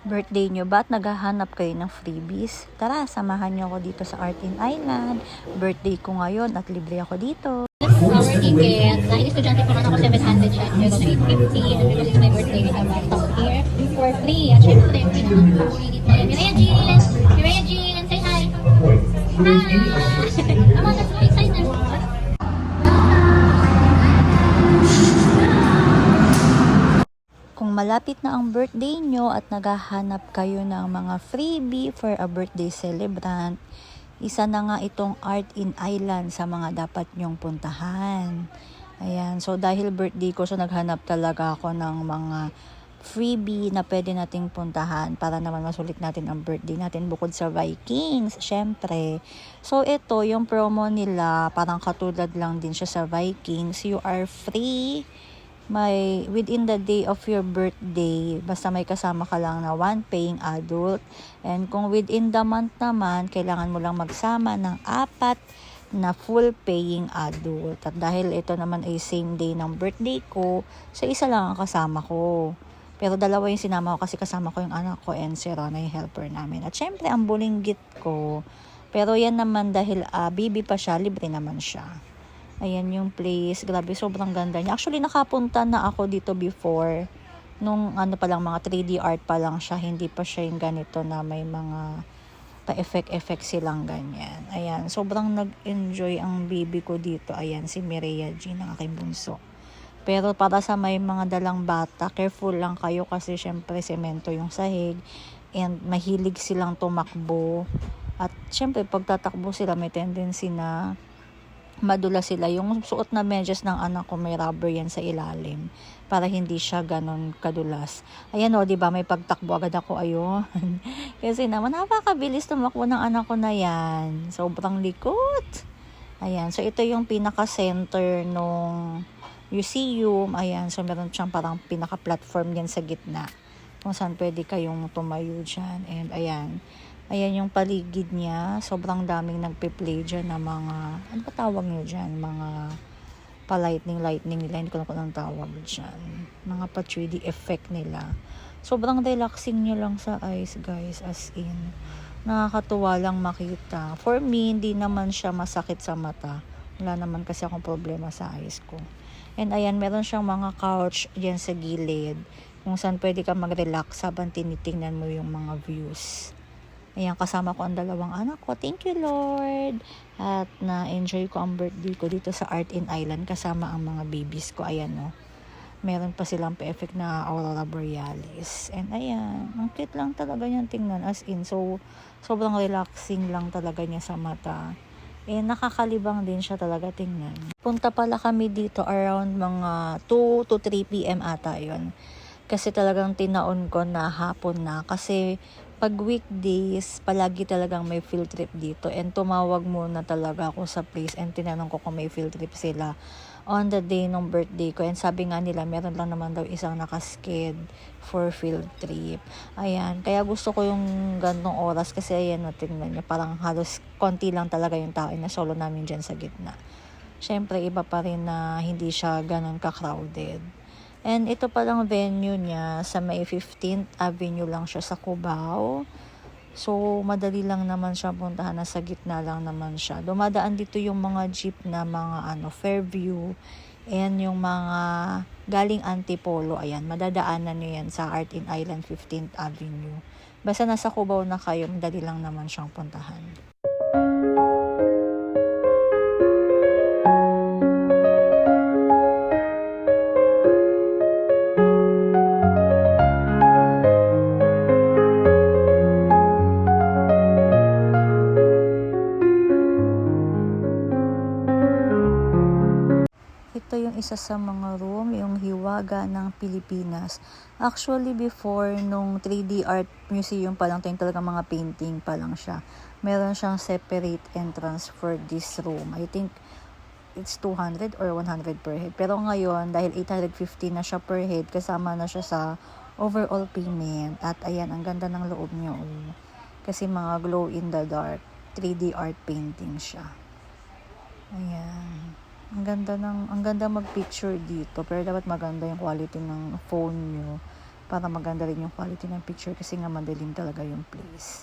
Birthday nyo ba at naghahanap kayo ng freebies? Tara, samahan nyo ako dito sa Art in Island. Birthday ko ngayon at libre ako dito. Our ticket, dahil estudyante pa man ako, 700 siya, pero na 850, and because it's my birthday, we have a talk here for free. At syempre, pinangapulit na Mireya Jean! Mireya Jean, say hi! Hi! I'm so excited! Kung malapit na ang birthday nyo at naghahanap kayo ng mga freebie for a birthday celebrant, isa na nga itong Art in Island sa mga dapat nyong puntahan. Ayan, so dahil birthday ko, so naghanap talaga ako ng mga freebie na pwede nating puntahan para naman masulit natin ang birthday natin bukod sa Vikings, syempre. So ito, yung promo nila, parang katulad lang din siya sa Vikings. You are free within the day of your birthday, basta may kasama ka lang na one paying adult. And kung within the month naman, kailangan mo lang magsama ng 4 na full paying adult. At dahil ito naman ay same day ng birthday ko, so isa lang ang kasama ko. Pero dalawa yung sinama ko kasi kasama ko yung anak ko and si Rona yung helper namin. At syempre ang bulinggit ko. Pero yan naman dahil baby pa siya, libre naman siya. Ayan yung place. Grabe, sobrang ganda niya. Actually, nakapunta na ako dito before. Nung ano pa lang, mga 3D art pa lang siya. Hindi pa siya yung ganito na may mga pa-effect silang ganyan. Ayan, sobrang nag-enjoy ang baby ko dito. Ayan, si Mireya Jean, ang aking bunso. Pero para sa may mga dalang bata, careful lang kayo kasi syempre semento yung sahig. And mahilig silang tumakbo. At syempre, pag tatakbo sila, may tendency na madula sila. Yung suot na medyas ng anak ko, may rubber yan sa ilalim para hindi siya ganon kadulas. Ayan o, diba, may pagtakbo agad ako, ayun. Kasi naman, napakabilis tumakbo ng anak ko na yan. Sobrang likot. Ayan, so ito yung pinaka-center nung museum. Ayan, so meron siyang parang pinaka-platform yan sa gitna kung saan pwede kayong tumayo dyan. And ayan yung paligid niya. Sobrang daming nagpe-play dyan na mga, ano ba tawag nyo dyan? Mga pa-lightning nila. Hindi ko na kung anong tawag dyan. Mga pa-3D effect nila. Sobrang relaxing nyo lang sa eyes, guys. As in, nakakatuwa lang makita. For me, hindi naman siya masakit sa mata. Wala naman kasi akong problema sa eyes ko. And ayan, meron siyang mga couch dyan sa gilid. Kung saan pwede ka mag-relax habang tinitingnan mo yung mga views. Ayan, kasama ko ang dalawang anak ko. Thank you, Lord. At na-enjoy ko ang birthday ko dito sa Art in Island kasama ang mga babies ko. Ayan, no. Meron pa silang pa-effect na Aurora Borealis. And ayan, ang cute lang talaga niyan tingnan. As in, so, sobrang relaxing lang talaga niya sa mata. Eh, nakakalibang din siya talaga tingnan. Punta pala kami dito around mga 2 to 3 p.m. ata yun. Kasi talagang tinaon ko na hapon na. Kasi pag weekdays, palagi talagang may field trip dito. And tumawag muna talaga ako sa place and tinanong ko kung may field trip sila on the day ng birthday ko. And sabi nga nila, meron lang naman daw isang nakasked for field trip. Ayan, kaya gusto ko yung gantong oras kasi ayan, tingnan niyo, parang halos konti lang talaga yung tao na solo namin dyan sa gitna. Syempre, iba pa rin na hindi siya ganon ka-crowded. And ito palang venue niya sa may 15th Avenue lang siya sa Cubao. So, madali lang naman siya puntahan, nasa gitna lang naman siya. Dumadaan dito yung mga jeep na mga Fairview and yung mga galing Antipolo. Ayan, madadaanan niyo yan sa Art in Island 15th Avenue. Basta nasa Cubao na kayo, madali lang naman siyang puntahan. Ito yung isa sa mga room, yung Hiwaga ng Pilipinas. Actually, before, nung 3D Art Museum pa lang, ito yung talagang mga painting pa lang siya. Meron siyang separate entrance for this room. I think it's 200 or 100 per head. Pero ngayon, dahil 850 na siya per head, kasama na siya sa overall payment. At ayan, ang ganda ng loob niya. Oh. Kasi mga glow in the dark, 3D art painting siya. Ayan. Ang ganda mag-picture dito, pero dapat maganda yung quality ng phone nyo. para maganda rin yung quality ng picture kasi nga madilim talaga yung place.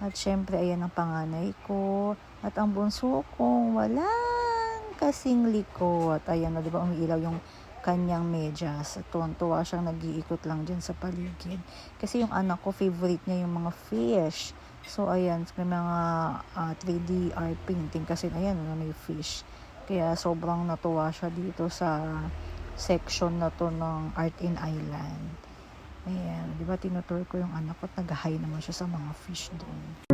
At syempre, ayan ang panganay ko. At ang bunso kong walang kasing likod. Ayan na, di ba, umiilaw yung kanyang medyas. At tuwang-tuwa siyang nag-iikot lang dyan sa paligid. Kasi yung anak ko, favorite niya yung mga fish. So, ayan, may mga 3D art painting kasi, ayan, may fish. Kaya sobrang natuwa siya dito sa section na to ng Art in Island. Ayan, di ba tinutur ko yung anak ko at nag-hi naman siya sa mga fish doon.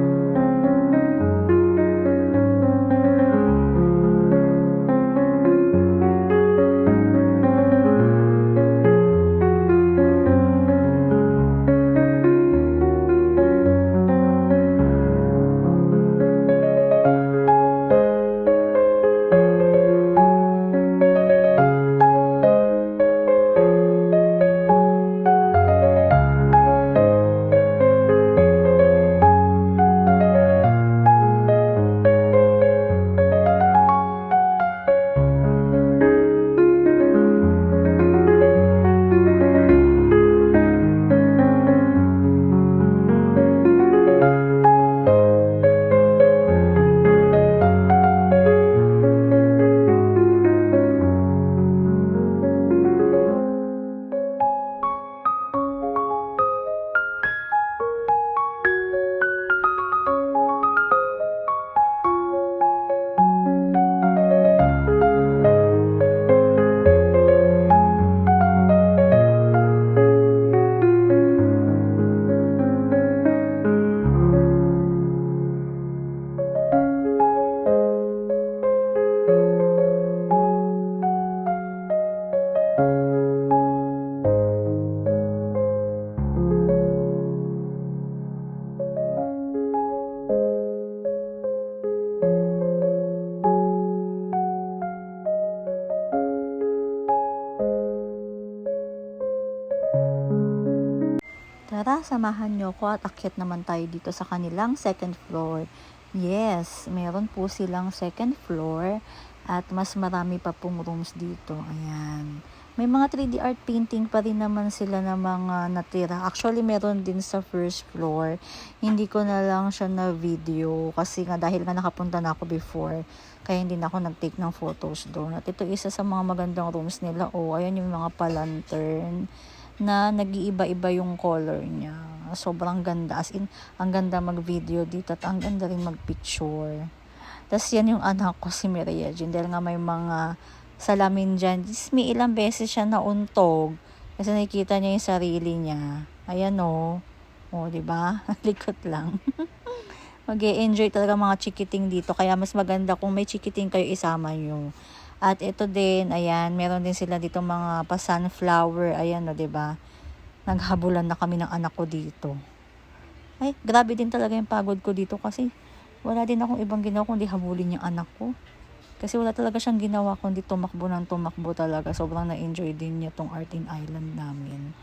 Tara, samahan nyo ko at akyat naman tayo dito sa kanilang second floor. Yes, meron po silang second floor at mas marami pa pong rooms dito. Ayan. May mga 3D art painting pa rin naman sila na mga natira. Actually, meron din sa first floor. Hindi ko na lang siya na video kasi nga dahil nga nakapunta na ako before. Kaya hindi na ako nag-take ng photos doon. At ito isa sa mga magandang rooms nila. Oh, ayan yung mga palantern na nag-iiba-iba yung color niya. Sobrang ganda. As in, ang ganda mag-video dito at ang ganda rin mag-picture. Tapos yan yung anak ko, si Mireya Jean. Dahil nga may mga salamin dyan. May ilang beses siya nauntog. Kasi nakikita niya yung sarili niya. Ayan o. O, diba? Likot lang. Mag-e-enjoy talaga mga chikiting dito. Kaya mas maganda kung may chikiting kayo isama nyo. At ito din, ayan, meron din sila dito mga pa-sunflower. Ayan o, diba? Naghabulan na kami ng anak ko dito. Ay, grabe din talaga yung pagod ko dito kasi wala din akong ibang ginawa kundi habulin yung anak ko. Kasi wala talaga siyang ginawa kundi tumakbo ng tumakbo talaga. Sobrang na-enjoy din niya tong Art in Island namin.